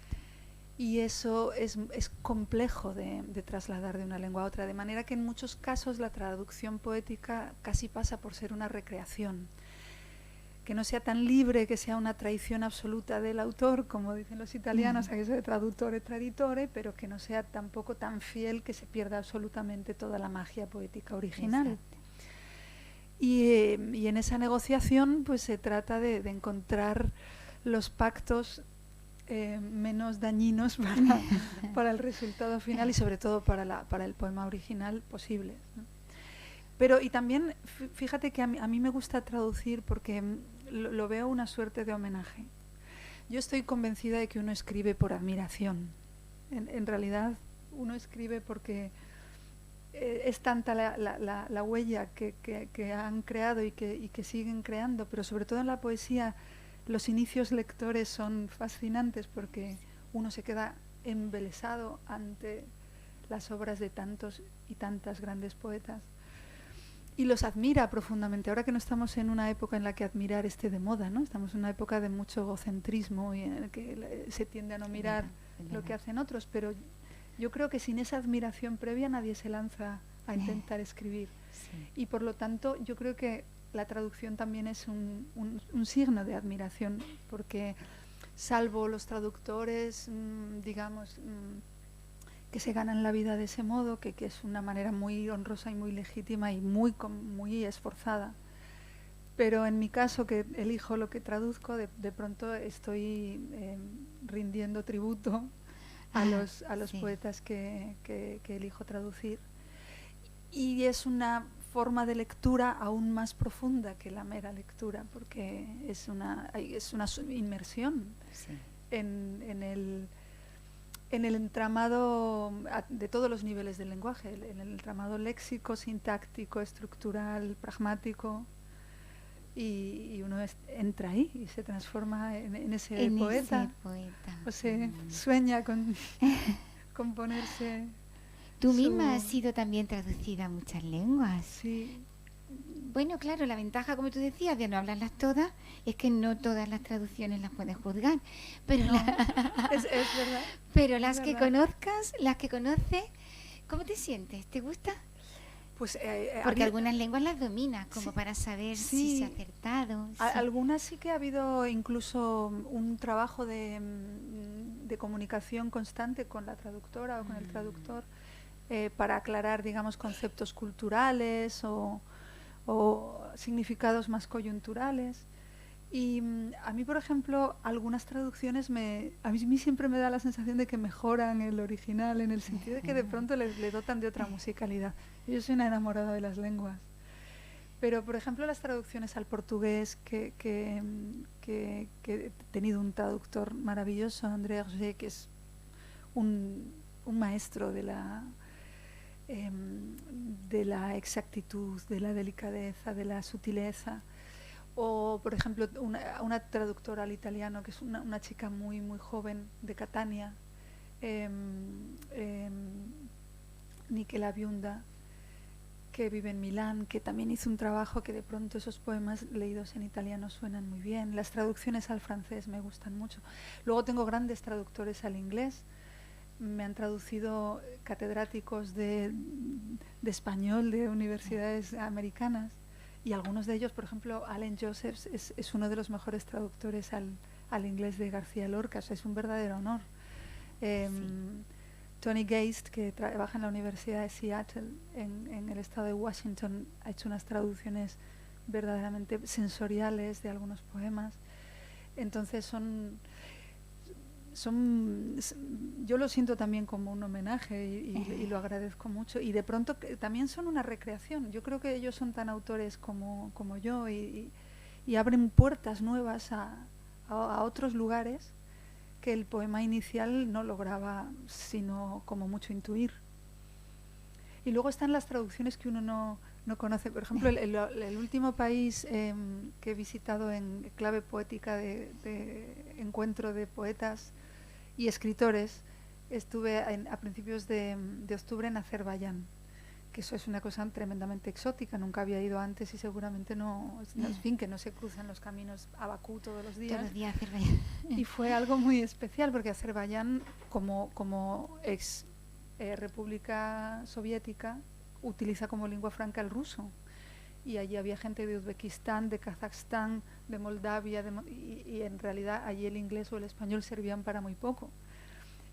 Y eso es complejo de trasladar de una lengua a otra, de manera que en muchos casos la traducción poética casi pasa por ser una recreación, que no sea tan libre, que sea una traición absoluta del autor, como dicen los italianos, a eso de traduttore traditore, pero que no sea tampoco tan fiel que se pierda absolutamente toda la magia poética original. Y en esa negociación pues se trata de encontrar los pactos menos dañinos para el resultado final y sobre todo para el poema original posible, ¿no? Pero y también fíjate que a mí me gusta traducir porque lo veo una suerte de homenaje. Yo estoy convencida de que uno escribe por admiración. En realidad uno escribe porque es tanta la huella que han creado y que siguen creando, pero sobre todo en la poesía los inicios lectores son fascinantes porque uno se queda embelesado ante las obras de tantos y tantas grandes poetas. Y los admira profundamente. Ahora que no estamos en una época en la que admirar esté de moda, ¿no? Estamos en una época de mucho egocentrismo y en el que se tiende a no mirar lo que hacen otros, pero yo creo que sin esa admiración previa nadie se lanza a intentar escribir. Sí. Y por lo tanto yo creo que la traducción también es un signo de admiración, porque salvo los traductores, digamos, que se ganan la vida de ese modo, que es una manera muy honrosa y muy legítima y muy esforzada, Pero en mi caso, que elijo lo que traduzco, de pronto estoy rindiendo tributo a los sí. poetas que elijo traducir. Y es una forma de lectura aún más profunda que la mera lectura, porque es una inmersión Sí. en el entramado de todos los niveles del lenguaje, en el entramado léxico, sintáctico, estructural, pragmático, y uno entra ahí y se transforma en ese En poeta, ese poeta. o se sueña con ponerse Tú misma has sido también traducida a muchas lenguas. Sí. Bueno, claro, la ventaja, como tú decías, de no hablarlas todas, es que no todas las traducciones las puedes juzgar. Pero, No, es verdad. pero es las que verdad. conozcas, las que conoces, ¿cómo te sientes? ¿Te gusta? Pues, Porque algunas lenguas las dominas, como sí, para saber sí. si se ha acertado. Sí. Algunas sí que ha habido incluso un trabajo de comunicación constante con la traductora o con el traductor para aclarar, digamos, conceptos culturales o significados más coyunturales. Y a mí, por ejemplo, algunas traducciones a mí siempre me da la sensación de que mejoran el original, en el sentido de que de pronto le dotan de otra musicalidad. Yo soy una enamorada de las lenguas. Pero, por ejemplo, las traducciones al portugués, que he tenido un traductor maravilloso, André Hergé, que es un maestro de la exactitud, de la delicadeza, de la sutileza. O, por ejemplo, una traductora al italiano, que es una chica muy, muy joven, de Catania, Nichela Bionda, que vive en Milán, que también hizo un trabajo que de pronto esos poemas leídos en italiano suenan muy bien. Las traducciones al francés me gustan mucho. Luego tengo grandes traductores al inglés. Me han traducido catedráticos de español de universidades americanas, y algunos de ellos, por ejemplo, Allen Josephs es uno de los mejores traductores al inglés de García Lorca. O sea, es un verdadero honor. Tony Geist, que trabaja en la Universidad de Seattle, en el estado de Washington, ha hecho unas traducciones verdaderamente sensoriales de algunos poemas. Entonces yo lo siento también como un homenaje y lo agradezco mucho, y de pronto también son una recreación. Yo creo que ellos son tan autores como yo, y abren puertas nuevas a otros lugares que el poema inicial no lograba sino como mucho intuir. Y luego están las traducciones que uno no conoce. Por ejemplo, el último país que he visitado en clave poética de encuentro de poetas y escritores, estuve a principios de octubre en Azerbaiyán, que eso es una cosa tremendamente exótica. Nunca había ido antes y seguramente en fin, que no se cruzan los caminos a Bakú todos los días. Todos los días Azerbaiyán. Y fue algo muy especial, porque Azerbaiyán, como ex república soviética, utiliza como lengua franca el ruso. Y allí había gente de Uzbekistán, de Kazajstán, de Moldavia, y en realidad allí el inglés o el español servían para muy poco.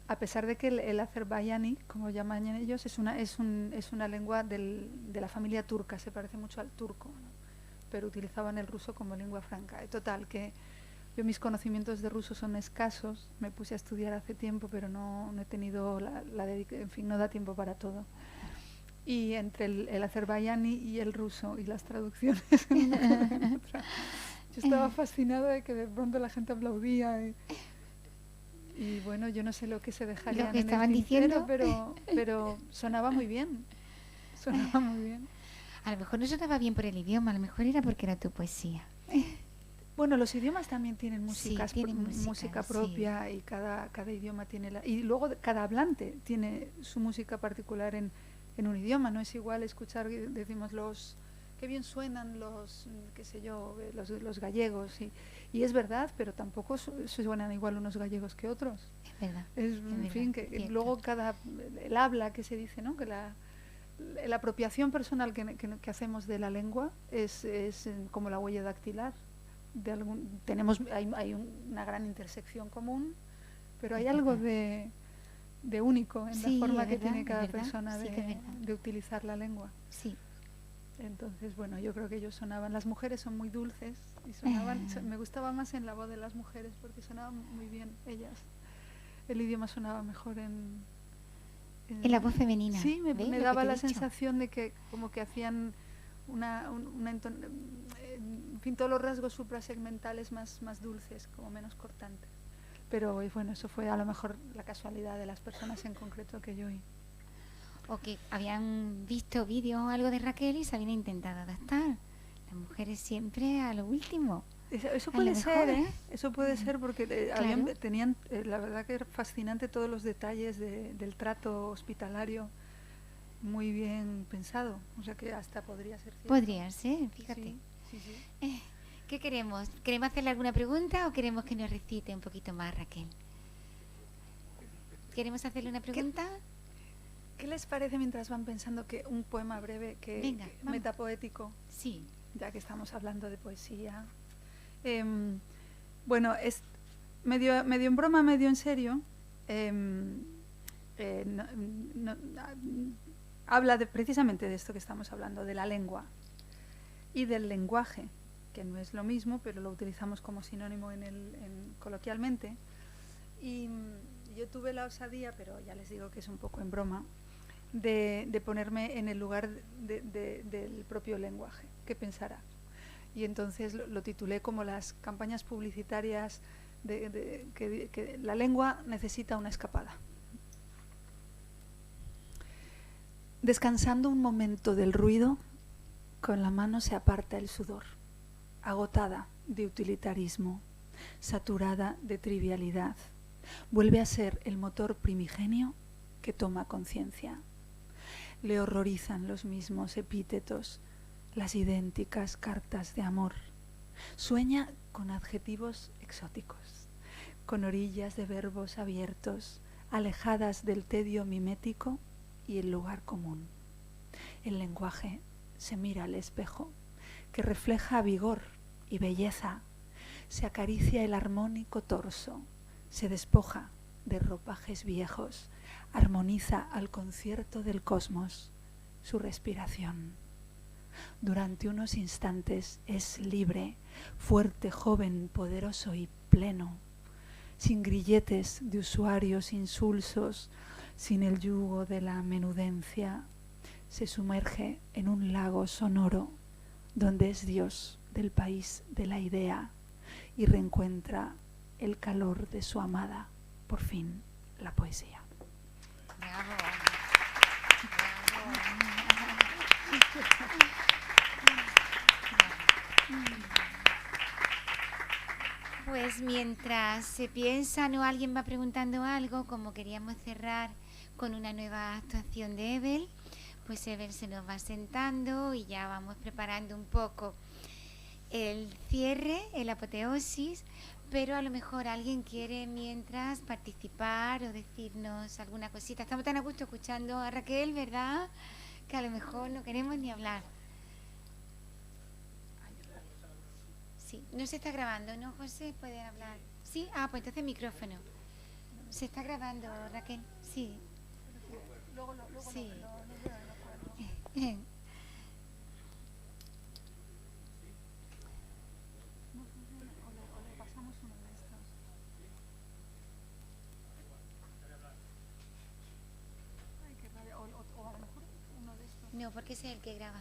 A pesar de que el azerbaiyaní, como llaman ellos, es una lengua de la familia turca, se parece mucho al turco, ¿no? Pero utilizaban el ruso como lengua franca. Total, que yo, mis conocimientos de ruso son escasos, me puse a estudiar hace tiempo, pero no he tenido en fin, no da tiempo para todo. Y entre el azerbaiyaní y el ruso y las traducciones, yo estaba fascinada de que de pronto la gente aplaudía. Y bueno, yo no sé lo que se dejarían lo que en estaban el tintero, diciendo, pero sonaba muy bien. Sonaba muy bien. A lo mejor no sonaba bien por el idioma, a lo mejor era porque era tu poesía. Bueno, los idiomas también tienen música propia, sí. Y cada idioma tiene y luego cada hablante tiene su música particular en un idioma. No es igual escuchar, decimos, qué bien suenan qué sé yo, los gallegos, y es verdad, pero tampoco suenan igual unos gallegos que otros. Es verdad. En fin, que luego el habla que se dice, ¿no? Que la apropiación personal que hacemos de la lengua es como la huella dactilar. Hay una gran intersección común, pero hay algo de único en la forma que tiene cada persona de utilizar la lengua. Sí. Entonces, bueno, yo creo que ellos sonaban, las mujeres son muy dulces y sonaban, me gustaba más en la voz de las mujeres porque sonaban muy bien ellas. El idioma sonaba mejor en la voz femenina. Sí, me daba la sensación de que como que hacían en fin, todos los rasgos suprasegmentales más dulces, como menos cortantes. Pero bueno, eso fue a lo mejor la casualidad de las personas en concreto que yo oí. O que habían visto vídeos o algo de Raquel y se habían intentado adaptar. Las mujeres siempre a lo último. Eso puede ser, ¿eh? Eso puede ser porque tenían, la verdad que era fascinante todos los detalles del trato hospitalario, muy bien pensado. O sea que hasta podría ser cierto. Podría ser, fíjate. Sí. ¿Qué queremos? ¿Queremos hacerle alguna pregunta o queremos que nos recite un poquito más, Raquel? ¿Queremos hacerle una pregunta? ¿Qué les parece mientras van pensando que un poema breve, metapoético? Sí. Ya que estamos hablando de poesía. Bueno, es medio en broma, medio en serio. Habla precisamente de esto que estamos hablando, de la lengua y del lenguaje, que no es lo mismo, pero lo utilizamos como sinónimo coloquialmente. Y yo tuve la osadía, pero ya les digo que es un poco en broma, de ponerme en el lugar del propio lenguaje. ¿Qué pensará? Y entonces lo titulé como las campañas publicitarias que la lengua necesita una escapada. Descansando un momento del ruido, con la mano se aparta el sudor, agotada de utilitarismo, saturada de trivialidad, vuelve a ser el motor primigenio que toma conciencia. Le horrorizan los mismos epítetos, las idénticas cartas de amor. Sueña con adjetivos exóticos, con orillas de verbos abiertos, alejadas del tedio mimético y el lugar común. El lenguaje se mira al espejo, que refleja vigor y belleza, se acaricia el armónico torso, se despoja de ropajes viejos, armoniza al concierto del cosmos su respiración. Durante unos instantes es libre, fuerte, joven, poderoso y pleno, sin grilletes de usuarios insulsos, sin el yugo de la menudencia. Se sumerge en un lago sonoro donde es Dios del país de la idea y reencuentra el calor de su amada, por fin, la poesía. Bravo. Pues mientras se piensa, ¿no? Alguien va preguntando algo, como queríamos cerrar con una nueva actuación de Ebel, pues Ebel se nos va sentando y ya vamos preparando un poco el cierre, el apoteosis, pero a lo mejor alguien quiere mientras participar o decirnos alguna cosita. Estamos tan a gusto escuchando a Raquel, ¿verdad? Que a lo mejor no queremos ni hablar. Sí, no se está grabando, ¿no, José? ¿Puede hablar? ¿Sí? Ah, pues entonces micrófono. ¿Se está grabando, Raquel? Sí. Luego sí. No, porque ese es el que graba.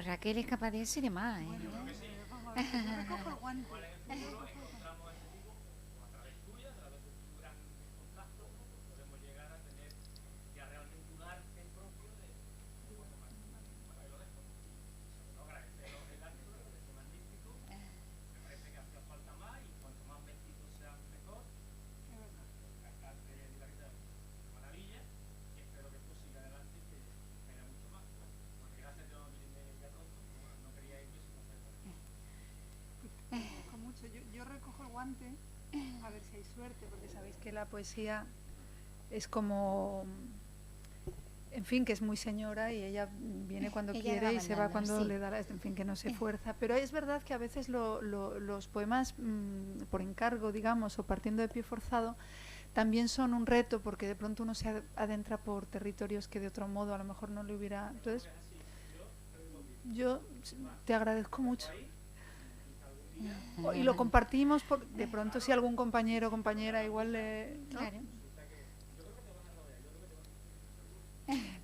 Raquel es capaz de eso y de más, ¿eh? Bueno, vamos a ver, yo recojo el guante. Con mucho. Yo recojo el guante a ver si hay suerte, porque sabéis que la poesía es como, en fin, que es muy señora y ella viene cuando Ella quiere va y se va mandando, cuando sí. le da, en fin, que no se fuerza. Pero es verdad que a veces los poemas por encargo, digamos, o partiendo de pie forzado, también son un reto, porque de pronto uno se adentra por territorios que de otro modo a lo mejor no le hubiera. Entonces, yo te agradezco mucho. Y lo compartimos, de pronto si algún compañero o compañera igual le... ¿no? Claro.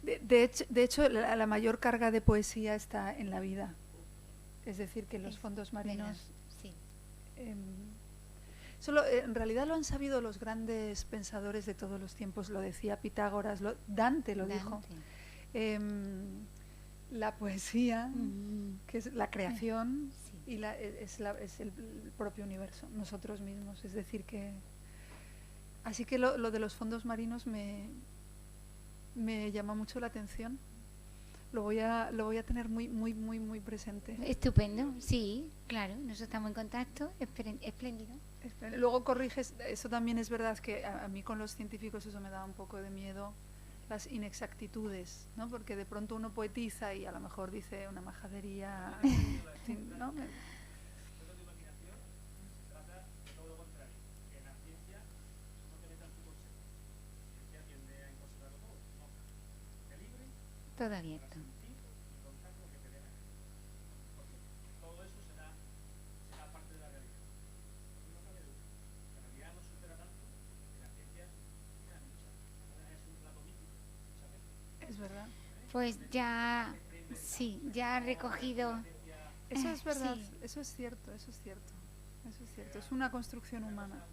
De hecho la mayor carga de poesía está en la vida. Es decir, que los fondos marinos... Sí. En realidad lo han sabido los grandes pensadores de todos los tiempos. Lo decía Pitágoras, Dante lo dijo. La poesía, que es la creación, sí. Y es el propio universo, nosotros mismos. Es decir que... Así que lo de los fondos marinos me llama mucho la atención. Lo voy a tener muy presente. Estupendo, sí, claro. Nosotros estamos en contacto, espléndido. Luego corriges, eso también es verdad que a mí con los científicos eso me da un poco de miedo, las inexactitudes, ¿no? Porque de pronto uno poetiza y a lo mejor dice una majadería, ¿no? Todo abierto. Es verdad. Pues ya, sí, ya ha recogido. Eso es verdad, sí. eso es cierto. Es una construcción humana.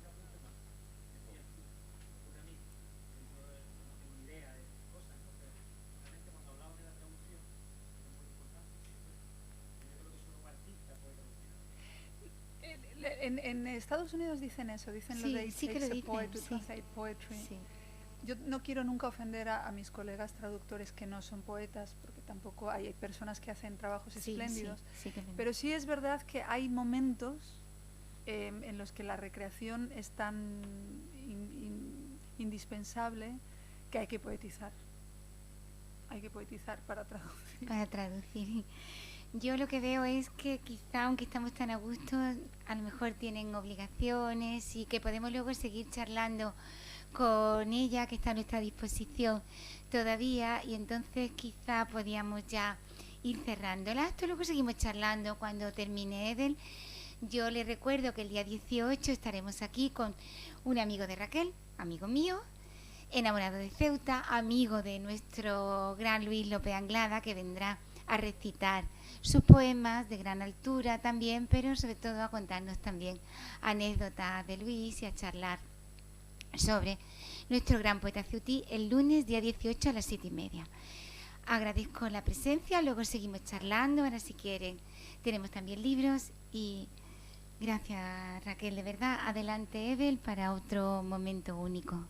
En Estados Unidos dicen eso, dicen sí, lo de sí que lo dicen, translate poetry. Sí. Yo no quiero nunca ofender a mis colegas traductores que no son poetas, porque tampoco hay personas que hacen trabajos espléndidos, pero sí es verdad que hay momentos en los que la recreación es tan indispensable que hay que poetizar. Hay que poetizar para traducir. Para traducir. Yo lo que veo es que quizá, aunque estamos tan a gusto, a lo mejor tienen obligaciones y que podemos luego seguir charlando con ella, que está a nuestra disposición todavía, y entonces quizá podíamos ya ir cerrando el acto. Luego seguimos charlando cuando termine Edel. Yo le recuerdo que el día 18 estaremos aquí con un amigo de Raquel, amigo mío, enamorado de Ceuta, amigo de nuestro gran Luis López Anglada, que vendrá a recitar sus poemas de gran altura también, pero sobre todo a contarnos también anécdotas de Luis y a charlar sobre nuestro gran poeta ceutí el lunes día 18 a las 7:30. Agradezco la presencia, luego seguimos charlando, ahora si quieren tenemos también libros y gracias Raquel, de verdad. Adelante Evel para otro momento único.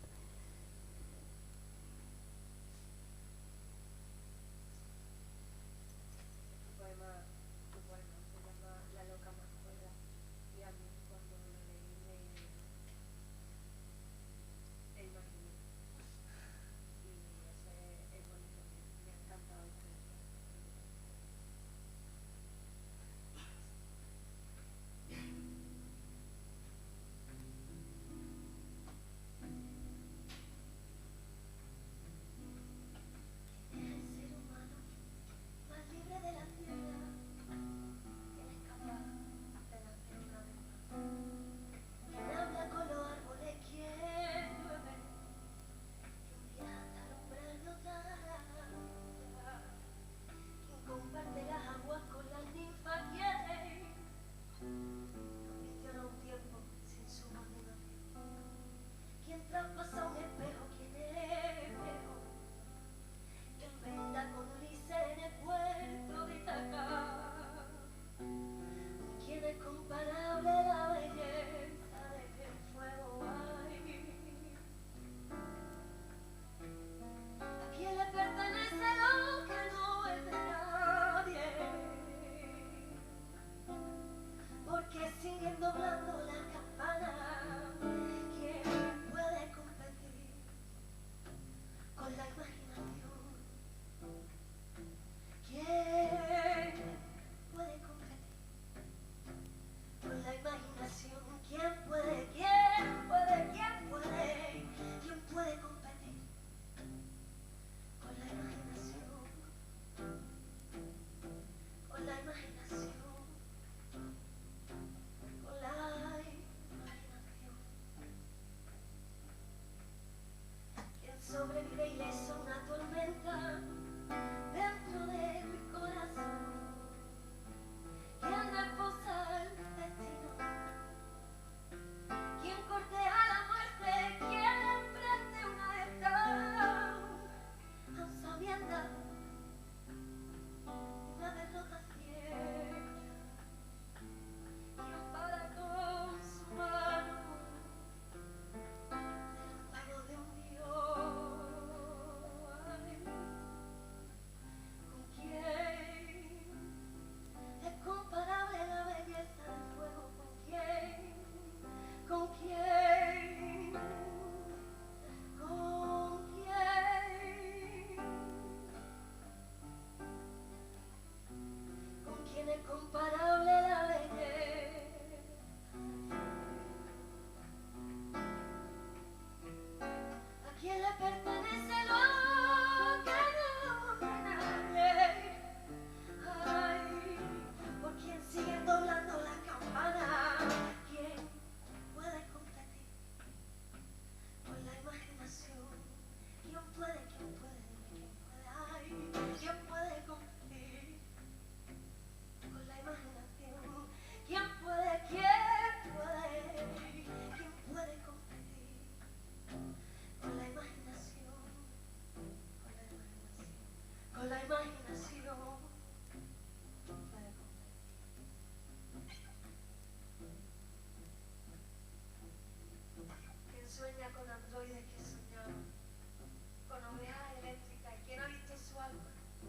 Sueña con androides que soñaban, con ovejas eléctricas, y quien ha visto su alma, y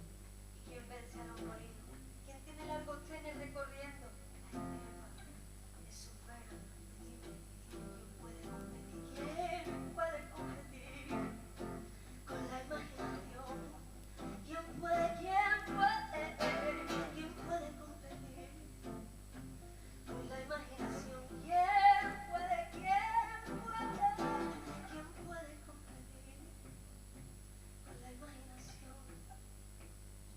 quien vence a los molinos, quien tiene largos trenes recorriendo es su pena. Dime, ¿quién puede competir con la imaginación? ¿Quién puede competir con la imaginación? ¿Quién puede competir con la imaginación? Yo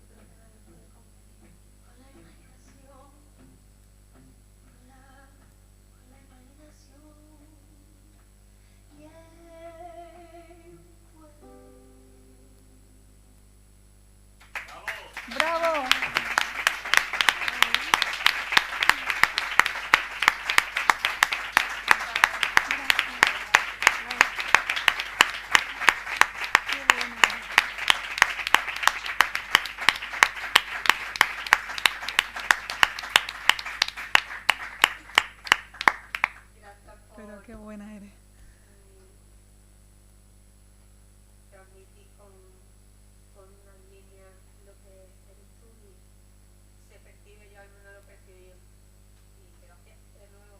creo que nadie puede competir con la imaginación, con la imaginación. ¿Quién puede? ¡Bravo! Gracias Pero por qué buena eres. transmitir con unas líneas lo que eres tú, y se percibe, yo al menos lo percibí. Y gracias de nuevo.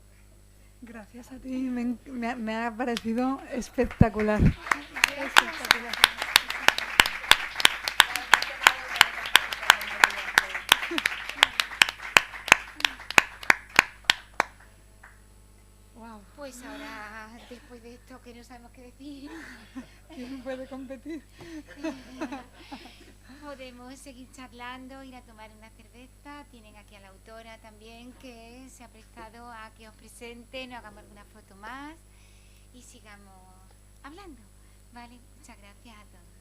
Gracias a ti, me ha parecido espectacular. Espectacular. Wow. Pues ahora, después de esto que no sabemos qué decir, ¿Quién puede competir? podemos seguir charlando, ir a tomar una cerveza. Tienen aquí a la autora también, que se ha prestado a que os presente, nos hagamos alguna foto más y sigamos hablando. Vale, muchas gracias a todos.